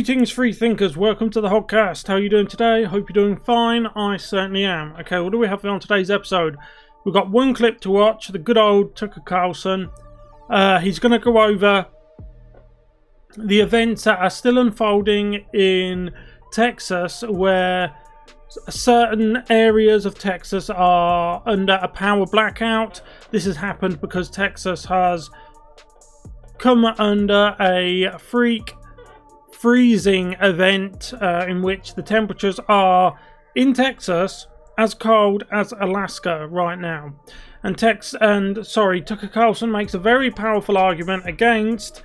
Greetings, free thinkers. Welcome to the Hoggcast. How are you doing today? Hope you're doing fine. I certainly am. Okay, what do we have on today's episode? We've got one clip to watch, the good old Tucker Carlson. He's going to go over the events that are still unfolding in Texas, where certain areas of Texas are under a power blackout. This has happened because Texas has come under a freezing event in which the temperatures are in Texas as cold as Alaska right now. And Tucker Carlson makes a very powerful argument against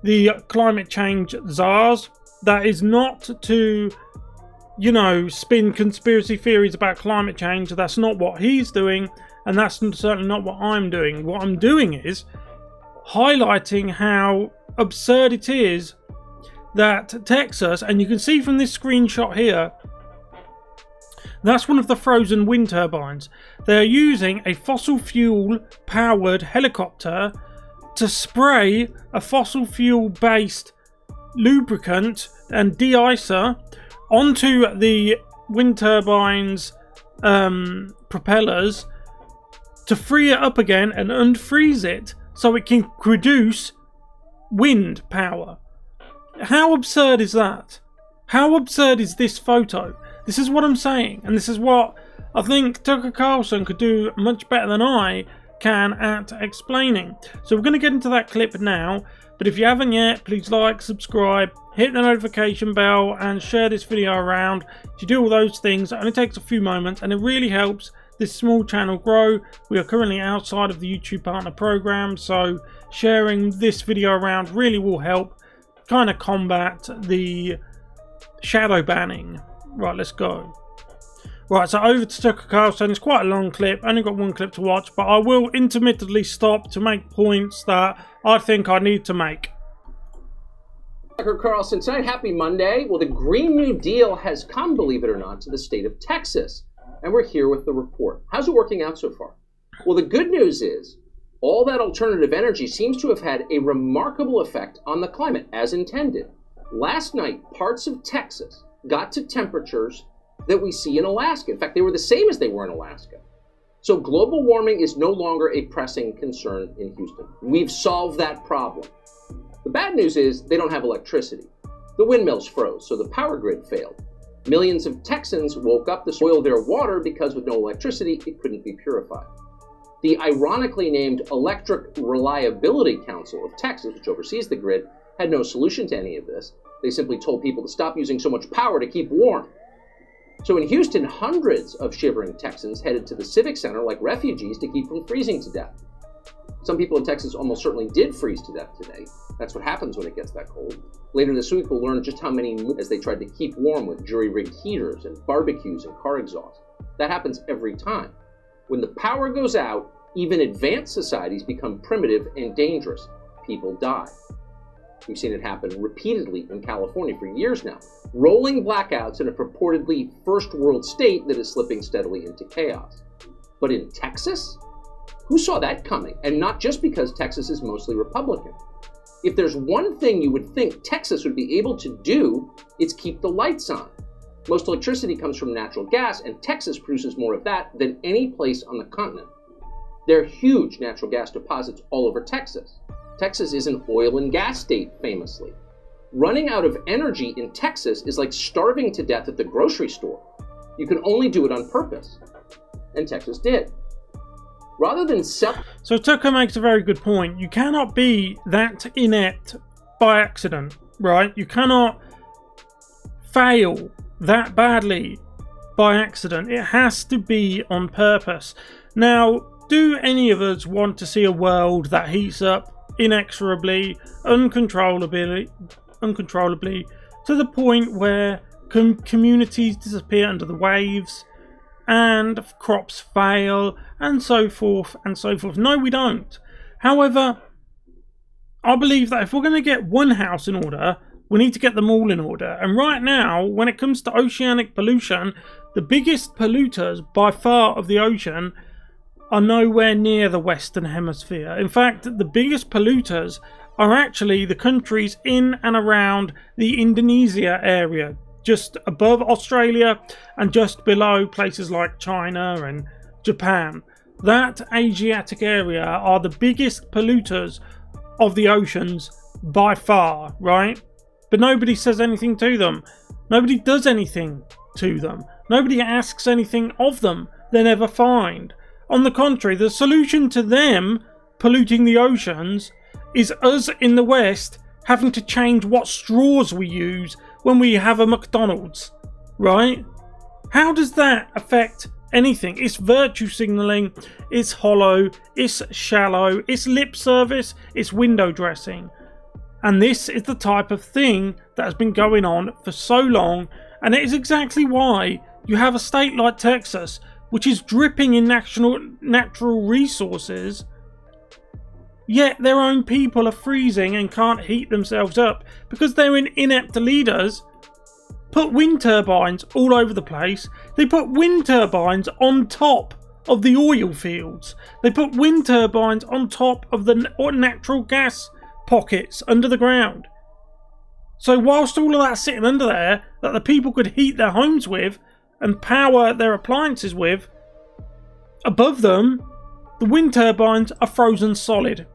the climate change czars. That is not to, spin conspiracy theories about climate change. That's not what he's doing, and that's certainly not what I'm doing. What I'm doing is highlighting how absurd it is that Texas, and you can see from this screenshot here, that's one of the frozen wind turbines. They're using a fossil fuel powered helicopter to spray a fossil fuel based lubricant and de-icer onto the wind turbines propellers to free it up again and unfreeze it so it can produce wind power. How absurd is that? How absurd is this photo? This is what I'm saying, and this is what I think Tucker Carlson could do much better than I can at explaining. So we're going to get into that clip now, but if you haven't yet, please like, subscribe, hit the notification bell, and share this video around. If you do all those things, it only takes a few moments, and it really helps this small channel grow. We are currently outside of the YouTube partner program, so sharing this video around really will help kind of combat the shadow banning. Right, let's go. Right, so over to Tucker Carlson. It's quite a long clip, only got one clip to watch, but I will intermittently stop to make points that I think I need to make. Tucker Carlson tonight, happy Monday. Well, the Green New Deal has come, believe it or not, to the state of Texas, and we're here with the report. How's it working out so far? Well, the good news is all that alternative energy seems to have had a remarkable effect on the climate, as intended. Last night, parts of Texas got to temperatures that we see in Alaska. In fact, they were the same as they were in Alaska. So global warming is no longer a pressing concern in Houston. We've solved that problem. The bad news is they don't have electricity. The windmills froze, so the power grid failed. Millions of Texans woke up to boil their water because with no electricity, it couldn't be purified. The ironically named Electric Reliability Council of Texas, which oversees the grid, had no solution to any of this. They simply told people to stop using so much power to keep warm. So in Houston, hundreds of shivering Texans headed to the Civic Center like refugees to keep from freezing to death. Some people in Texas almost certainly did freeze to death today. That's what happens when it gets that cold. Later this week, we'll learn just how many as they tried to keep warm with jury-rigged heaters and barbecues and car exhaust. That happens every time. When the power goes out, even advanced societies become primitive and dangerous. People die. We've seen it happen repeatedly in California for years now. Rolling blackouts in a purportedly first world state that is slipping steadily into chaos. But in Texas? Who saw that coming? And not just because Texas is mostly Republican. If there's one thing you would think Texas would be able to do, it's keep the lights on. Most electricity comes from natural gas, and Texas produces more of that than any place on the continent. There are huge natural gas deposits all over Texas. Texas is an oil and gas state, famously. Running out of energy in Texas is like starving to death at the grocery store. You can only do it on purpose. And Texas did. Rather than So Tucker makes a very good point. You cannot be that inept by accident, right? You cannot fail that badly by accident. It has to be on purpose. Now, do any of us want to see a world that heats up inexorably, uncontrollably to the point where communities disappear under the waves and crops fail and so forth and so forth? No, we don't. However, I believe that if we're going to get one house in order, we need to get them all in order. And right now, when it comes to oceanic pollution, the biggest polluters by far of the ocean are nowhere near the Western Hemisphere. In fact, the biggest polluters are actually the countries in and around the Indonesia area, just above Australia and just below places like China and Japan. That Asiatic area are the biggest polluters of the oceans by far, right? But nobody says anything to them. Nobody does anything to them. Nobody asks anything of them. They never find. On the contrary, the solution to them polluting the oceans is us in the West having to change what straws we use when we have a McDonald's, right? How does that affect anything? It's virtue signalling, it's hollow, it's shallow, it's lip service, it's window dressing. And this is the type of thing that has been going on for so long, and it is exactly why you have a state like Texas, which is dripping in natural resources, yet their own people are freezing and can't heat themselves up because they're inept leaders. Put wind turbines all over the place. They put wind turbines on top of the oil fields. They put wind turbines on top of the natural gas pockets under the ground. So whilst all of that's sitting under there that the people could heat their homes with and power their appliances with, above them, the wind turbines are frozen solid.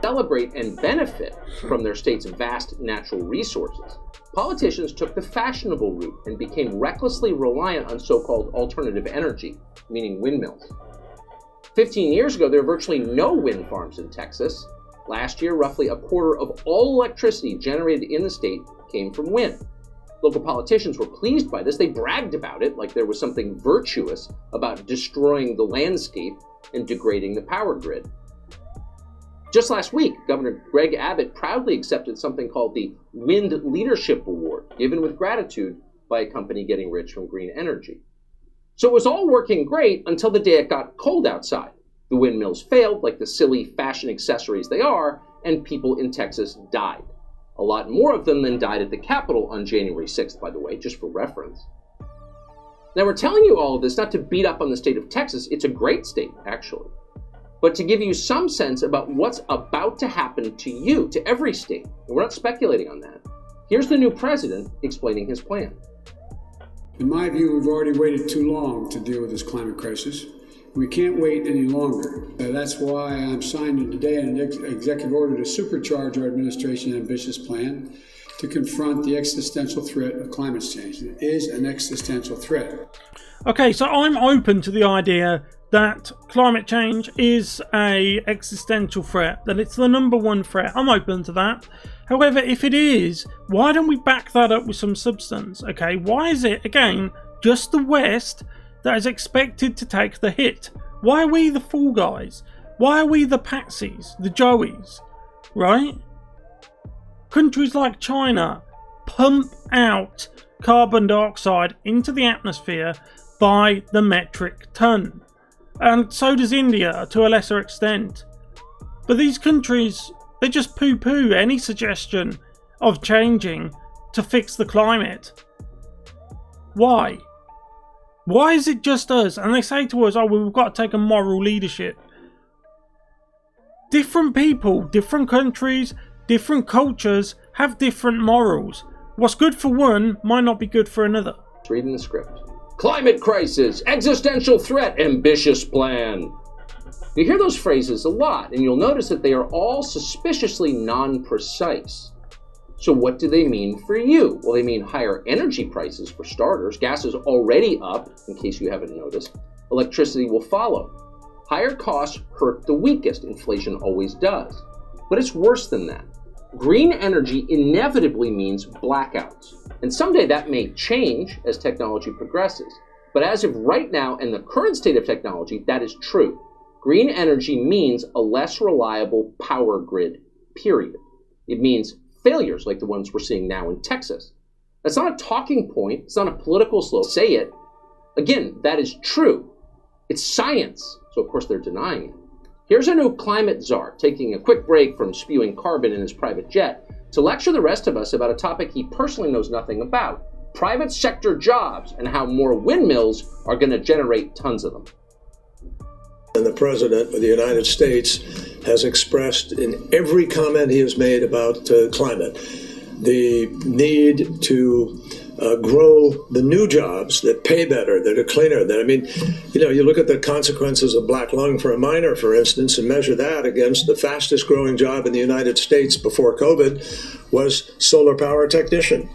Celebrate and benefit from their state's vast natural resources, politicians took the fashionable route and became recklessly reliant on so-called alternative energy, meaning windmills. 15 years ago, there were virtually no wind farms in Texas. Last year, roughly a quarter of all electricity generated in the state came from wind. Local politicians were pleased by this. They bragged about it like there was something virtuous about destroying the landscape and degrading the power grid. Just last week, Governor Greg Abbott proudly accepted something called the Wind Leadership Award, given with gratitude by a company getting rich from green energy. So it was all working great until the day it got cold outside. The windmills failed, like the silly fashion accessories they are, and people in Texas died. A lot more of them than died at the Capitol on January 6th, by the way, just for reference. Now, we're telling you all of this not to beat up on the state of Texas. It's a great state, actually. But to give you some sense about what's about to happen to you, to every state. And we're not speculating on that. Here's the new president explaining his plan. In my view, we've already waited too long to deal with this climate crisis. We can't wait any longer. That's why I'm signing today an executive order to supercharge our administration's ambitious plan to confront the existential threat of climate change. It is an existential threat. Okay, so I'm open to the idea that climate change is an existential threat, that it's the number one threat. I'm open to that. However, if it is, why don't we back that up with some substance? Okay, why is it, again, just the West that is expected to take the hit? Why are we the fall guys? Why are we the patsies, the joeys, right? Countries like China pump out carbon dioxide into the atmosphere by the metric ton. And so does India to a lesser extent. But these countries, they just poo-poo any suggestion of changing to fix the climate. Why? Why is it just us? And they say to us, oh, well, we've got to take a moral leadership. Different people, different countries, different cultures have different morals. What's good for one might not be good for another. Reading the script. Climate crisis, existential threat, ambitious plan. You hear those phrases a lot, and you'll notice that they are all suspiciously non-precise. So what do they mean for you? Well, they mean higher energy prices for starters. Gas is already up, in case you haven't noticed. Electricity will follow. Higher costs hurt the weakest. Inflation always does. But it's worse than that. Green energy inevitably means blackouts. And someday that may change as technology progresses. But as of right now, in the current state of technology, that is true. Green energy means a less reliable power grid, period. It means failures like the ones we're seeing now in Texas. That's not a talking point. It's not a political slogan. Say it. Again, that is true. It's science. So, of course, they're denying it. Here's a new climate czar taking a quick break from spewing carbon in his private jet to lecture the rest of us about a topic he personally knows nothing about: private sector jobs and how more windmills are going to generate tons of them. And the President of the United States has expressed in every comment he has made about climate the need to grow the new jobs that pay better, that are cleaner. That, I mean, you look at the consequences of black lung for a miner, for instance, and measure that against the fastest growing job in the United States before COVID was solar power technician.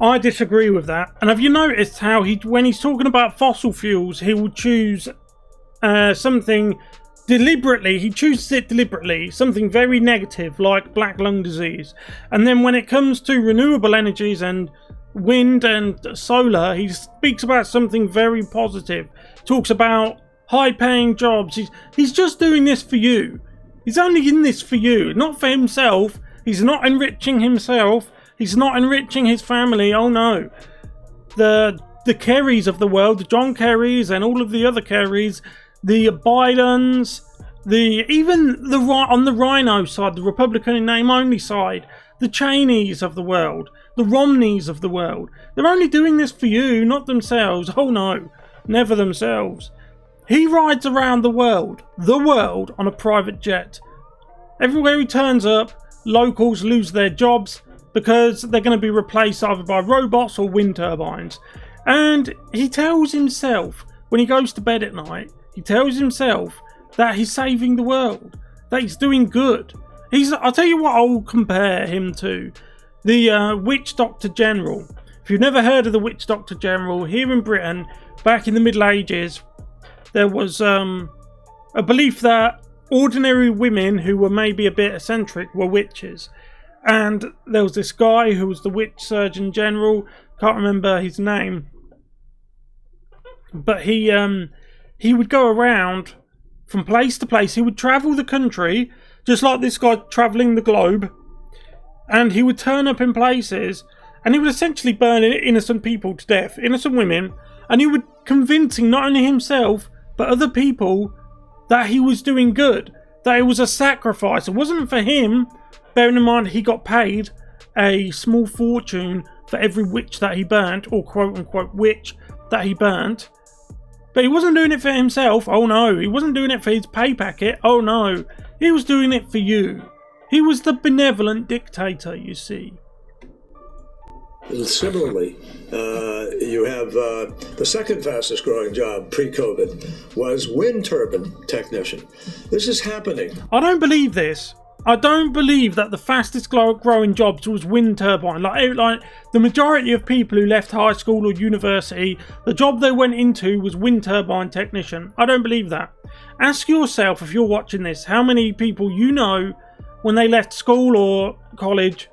I disagree with that. And have you noticed how when he's talking about fossil fuels, he will choose something deliberately. He chooses it deliberately, something very negative like black lung disease. And then when it comes to renewable energies and wind and solar, he speaks about something very positive. Talks about high-paying jobs. He's just doing this for you. He's only in this for you, not for himself. He's not enriching himself. He's not enriching his family. Oh no. The Kerrys of the world, the John Kerrys and all of the other Kerrys, the Bidens, on the Rhino side, the Republican in name only side, the Cheneys of the world, the Romneys of the world. They're only doing this for you, not themselves. Oh no, never themselves. He rides around the world on a private jet. Everywhere he turns up, locals lose their jobs because they're going to be replaced either by robots or wind turbines. And he tells himself, when he goes to bed at night, he tells himself that he's saving the world, that he's doing good. I'll tell you what I'll compare him to. The Witch Doctor General. If you've never heard of the Witch Doctor General, here in Britain, back in the Middle Ages, there was a belief that ordinary women who were maybe a bit eccentric were witches. And there was this guy who was the Witch Surgeon General, can't remember his name, but he would go around from place to place. He would travel the country, just like this guy travelling the globe, and he would turn up in places, and he would essentially burn innocent people to death, innocent women, and he would convincing not only himself, but other people that he was doing good, that it was a sacrifice. It wasn't for him, bearing in mind he got paid a small fortune for every witch that he burnt, or quote-unquote witch that he burnt. But he wasn't doing it for himself, oh no. He wasn't doing it for his pay packet, oh no. He was doing it for you. He was the benevolent dictator, you see. Similarly, you have the second fastest growing job pre-COVID was wind turbine technician. This is happening. I don't believe this. I don't believe that the fastest growing jobs was wind turbine. Like the majority of people who left high school or university, the job they went into was wind turbine technician. I don't believe that. Ask yourself, if you're watching this, how many people you know when they left school or college,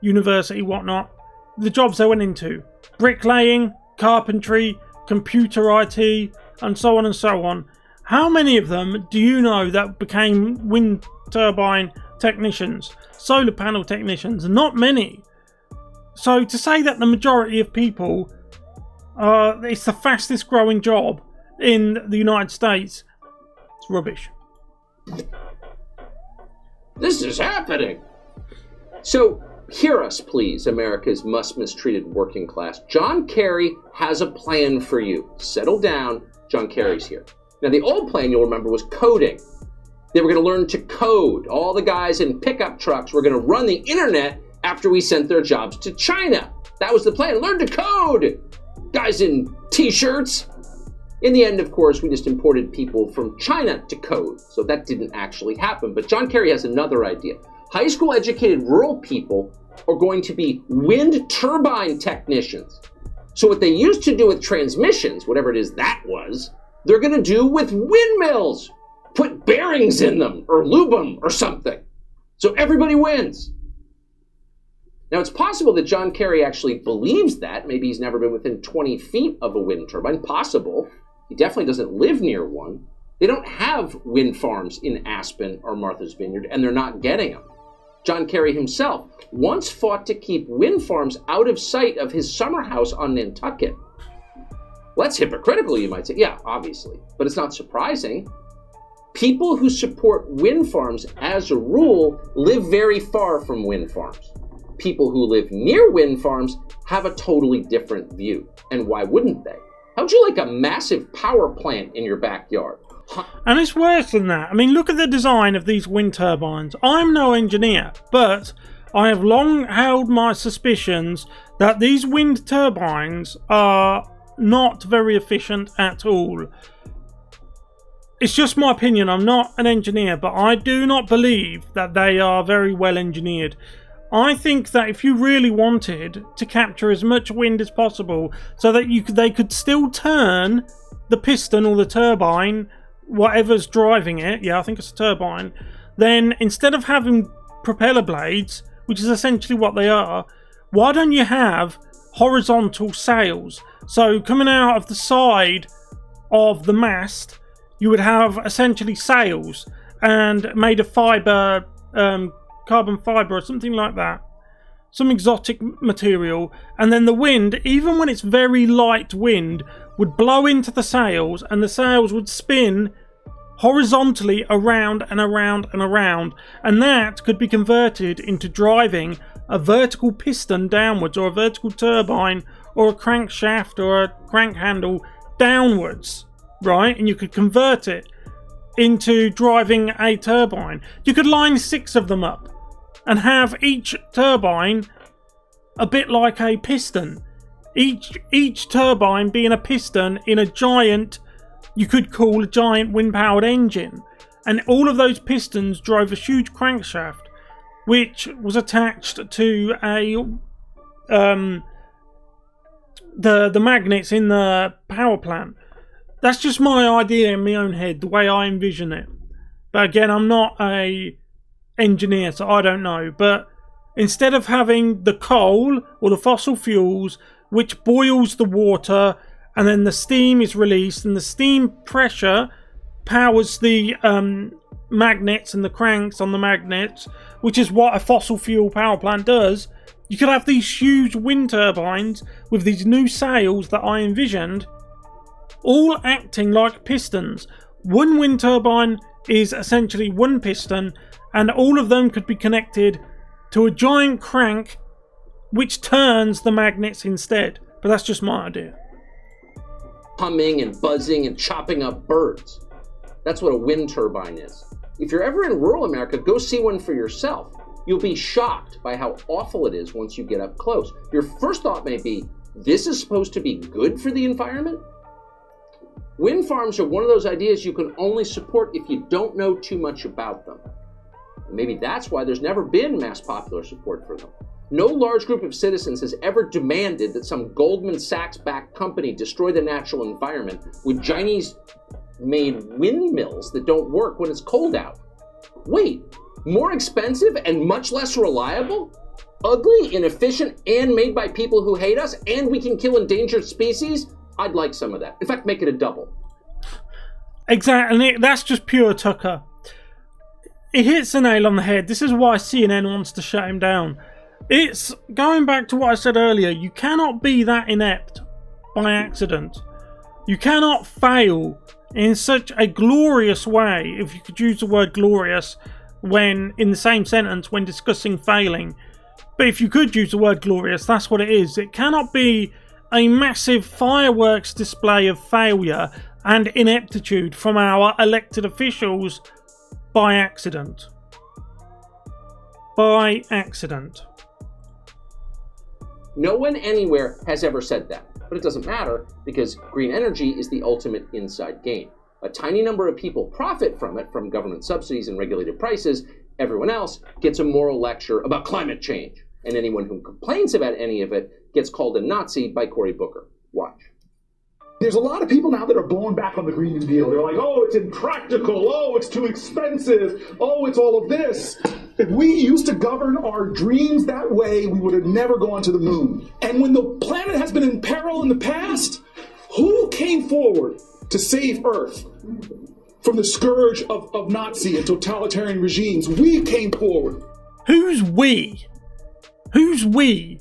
university, whatnot, the jobs they went into. Bricklaying, carpentry, computer IT, and so on and so on. How many of them do you know that became wind turbine technicians, solar panel technicians? Not many. So to say that the majority of people, it's the fastest growing job in the United States, it's rubbish. This is happening. So hear us, please, America's mistreated working class. John Kerry has a plan for you. Settle down. John Kerry's here. Now, the old plan, you'll remember, was coding. They were going to learn to code. All the guys in pickup trucks were going to run the internet after we sent their jobs to China. That was the plan. Learn to code. Guys in t-shirts. In the end, of course, we just imported people from China to code. So that didn't actually happen. But John Kerry has another idea. High school educated rural people are going to be wind turbine technicians. So what they used to do with transmissions, whatever it is that was, they're going to do with windmills. Put bearings in them, or lube them, or something. So everybody wins. Now, it's possible that John Kerry actually believes that. Maybe he's never been within 20 feet of a wind turbine. Possible. He definitely doesn't live near one. They don't have wind farms in Aspen or Martha's Vineyard, and they're not getting them. John Kerry himself once fought to keep wind farms out of sight of his summer house on Nantucket. Well, that's hypocritical, you might say. Yeah, obviously. But it's not surprising. People who support wind farms, as a rule, live very far from wind farms. People who live near wind farms have a totally different view. And why wouldn't they? How'd you like a massive power plant in your backyard? And it's worse than that. I mean, look at the design of these wind turbines. I'm no engineer, but I have long held my suspicions that these wind turbines are not very efficient at all. It's just my opinion. I'm not an engineer, but I do not believe that they are very well engineered. I think that if you really wanted to capture as much wind as possible so that they could still turn the piston or the turbine, whatever's driving it, yeah, I think it's a turbine, then instead of having propeller blades, which is essentially what they are, why don't you have horizontal sails? So coming out of the side of the mast, you would have essentially sails and made of fibre, carbon fibre or something like that, some exotic material, and then the wind, even when it's very light wind, would blow into the sails and the sails would spin horizontally around and around and around, and that could be converted into driving a vertical piston downwards, or a vertical turbine, or a crankshaft or a crank handle downwards, right? And you could convert it into driving a turbine. You could line 6 of them up and have each turbine a bit like a piston. Each turbine being a piston in a giant, you could call a giant wind-powered engine. And all of those pistons drove a huge crankshaft, which was attached to the magnets in the power plant. That's just my idea in my own head, the way I envision it. But again, I'm not a engineer, so I don't know. But instead of having the coal or the fossil fuels, which boils the water, and then the steam is released, and the steam pressure powers the magnets and the cranks on the magnets, which is what a fossil fuel power plant does, you could have these huge wind turbines with these new sails that I envisioned, all acting like pistons. One wind turbine is essentially one piston, and all of them could be connected to a giant crank which turns the magnets instead. But that's just my idea. Humming and buzzing and chopping up birds. That's what a wind turbine is. If you're ever in rural America, go see one for yourself. You'll be shocked by how awful it is once you get up close. Your first thought may be, this is supposed to be good for the environment? Wind farms are one of those ideas you can only support if you don't know too much about them. And maybe that's why there's never been mass popular support for them. No large group of citizens has ever demanded that some Goldman Sachs-backed company destroy the natural environment with Chinese-made windmills that don't work when it's cold out. Wait, more expensive and much less reliable? Ugly, inefficient, and made by people who hate us, and we can kill endangered species? I'd like some of that. In fact, make it a double. Exactly. That's just pure Tucker. It hits the nail on the head. This is why CNN wants to shut him down. It's going back to what I said earlier. You cannot be that inept by accident. You cannot fail in such a glorious way, if you could use the word glorious when in the same sentence when discussing failing. But if you could use the word glorious, that's what it is. It cannot be a massive fireworks display of failure and ineptitude from our elected officials by accident. By accident. No one anywhere has ever said that, but it doesn't matter because green energy is the ultimate inside game. A tiny number of people profit from it, from government subsidies and regulated prices. Everyone else gets a moral lecture about climate change, and anyone who complains about any of it gets called a Nazi by Cory Booker. Watch. There's a lot of people now that are blowing back on the Green New Deal. They're like, oh, it's impractical. Oh, it's too expensive. Oh, it's all of this. If we used to govern our dreams that way, we would have never gone to the moon. And when the planet has been in peril in the past, who came forward to save Earth from the scourge of Nazi and totalitarian regimes? We came forward. Who's we? Who's we?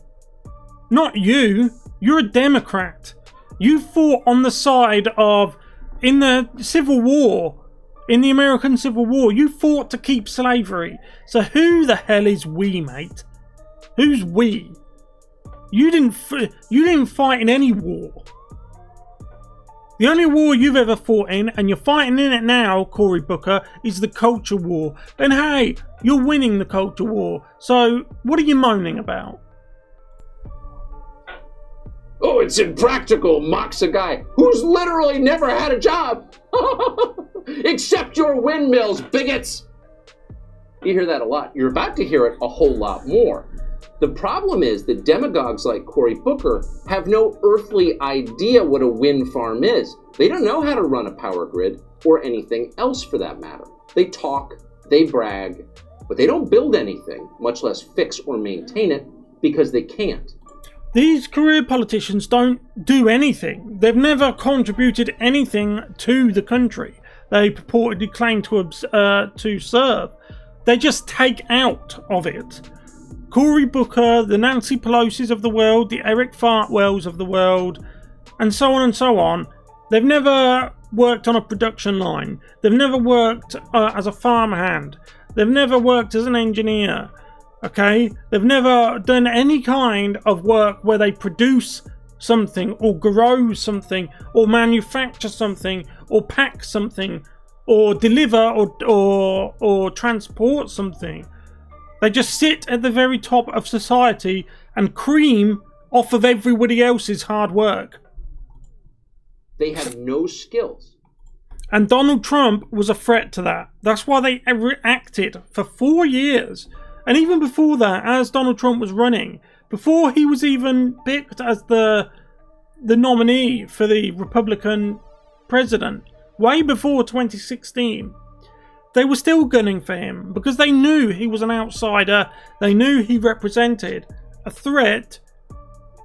Not you. You're a Democrat. You fought on the side of, in the Civil War, in the American Civil War, you fought to keep slavery. So who the hell is we, mate? Who's we? You didn't fight in any war. The only war you've ever fought in, and you're fighting in it now, Cory Booker, is the culture war. And hey, you're winning the culture war. So what are you moaning about? Oh, it's impractical, mocks a guy who's literally never had a job. Except your windmills, bigots. You hear that a lot. You're about to hear it a whole lot more. The problem is that demagogues like Cory Booker have no earthly idea what a wind farm is. They don't know how to run a power grid or anything else for that matter. They talk, they brag, but they don't build anything, much less fix or maintain it, because they can't. These career politicians don't do anything. They've never contributed anything to the country they purportedly claim to serve. They just take out of it. Cory Booker, the Nancy Pelosi's of the world, the Eric Fartwells of the world, and so on and so on. They've never worked on a production line. They've never worked as a farmhand. They've never worked as an engineer. Okay? They've never done any kind of work where they produce something or grow something or manufacture something or pack something or deliver or transport something. They just sit at the very top of society and cream off of everybody else's hard work. They have no skills. And Donald Trump was a threat to that. That's why they acted for 4 years. And even before that, as Donald Trump was running, before he was even picked as the nominee for the Republican president, way before 2016, they were still gunning for him because they knew he was an outsider. They knew he represented a threat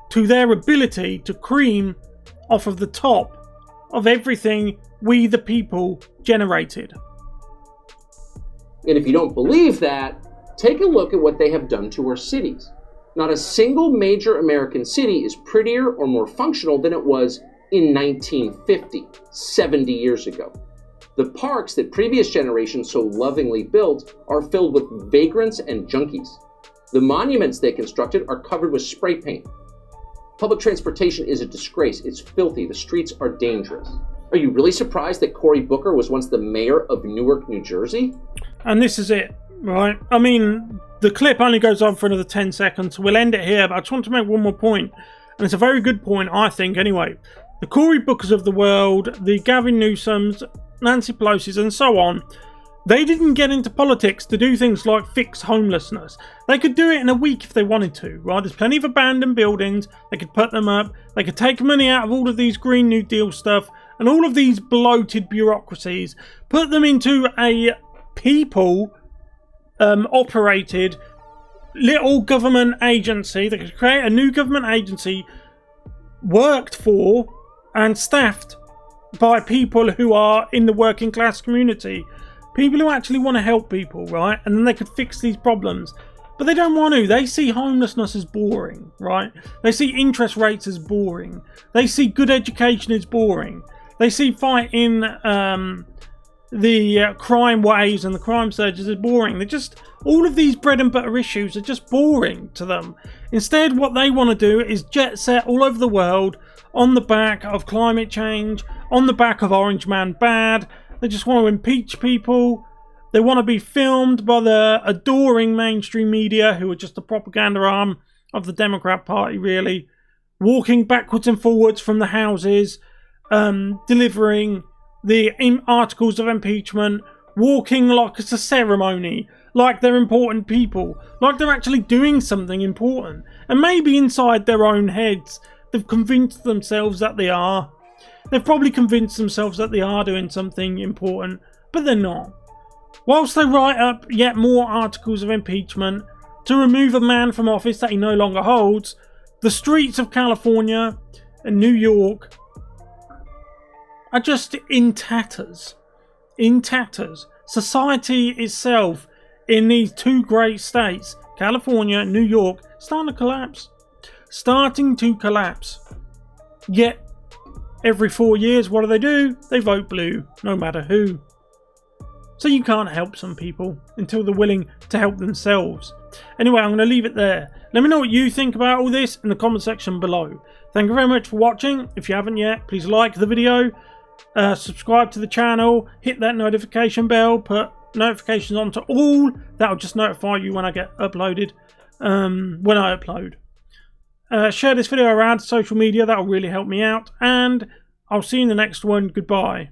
to their ability to cream off of the top of everything we the people generated. And if you don't believe that, take a look at what they have done to our cities. Not a single major American city is prettier or more functional than it was in 1950, 70 years ago. The parks that previous generations so lovingly built are filled with vagrants and junkies. The monuments they constructed are covered with spray paint. Public transportation is a disgrace. It's filthy. The streets are dangerous. Are you really surprised that Cory Booker was once the mayor of Newark, New Jersey? And this is it, right? I mean, the clip only goes on for another 10 seconds. So we'll end it here, but I just want to make one more point. And it's a very good point, I think, anyway. The Cory Bookers of the world, the Gavin Newsoms, Nancy Pelosi's and so on, they didn't get into politics to do things like fix homelessness. They could do it in a week if they wanted to, right? There's plenty of abandoned buildings. They could put them up. They could take money out of all of these Green New Deal stuff and all of these bloated bureaucracies, put them into a people operated little government agency. They could create a new government agency worked for and staffed by people who are in the working class community, people who actually want to help people, right? And then they could fix these problems. But they don't want to. They see homelessness as boring, right? They see interest rates as boring. They see good education as boring. They see fighting the crime waves and the crime surges as boring. They're just, all of these bread and butter issues are just boring to them. Instead, what they want to do is jet set all over the world on the back of climate change, on the back of Orange Man Bad. They just want to impeach people. They want to be filmed by the adoring mainstream media, who are just the propaganda arm of the Democrat Party, really. Walking backwards and forwards from the houses, delivering the articles of impeachment, walking like it's a ceremony, like they're important people, like they're actually doing something important. And maybe inside their own heads, they've convinced themselves that they are. They've probably convinced themselves that they are doing something important, but they're not. Whilst they write up yet more articles of impeachment to remove a man from office that he no longer holds, the streets of California and New York are just in tatters. In tatters. Society itself in these two great states, California and New York, starting to collapse. Starting to collapse. Yet, every 4 years, what do? They vote blue, no matter who. So you can't help some people until they're willing to help themselves. Anyway, I'm going to leave it there. Let me know what you think about all this in the comment section below. Thank you very much for watching. If you haven't yet, please like the video, subscribe to the channel, hit that notification bell, put notifications on to all. That'll just notify you when I get uploaded, when I upload. Share this video around to social media. That'll really help me out. And I'll see you in the next one. Goodbye.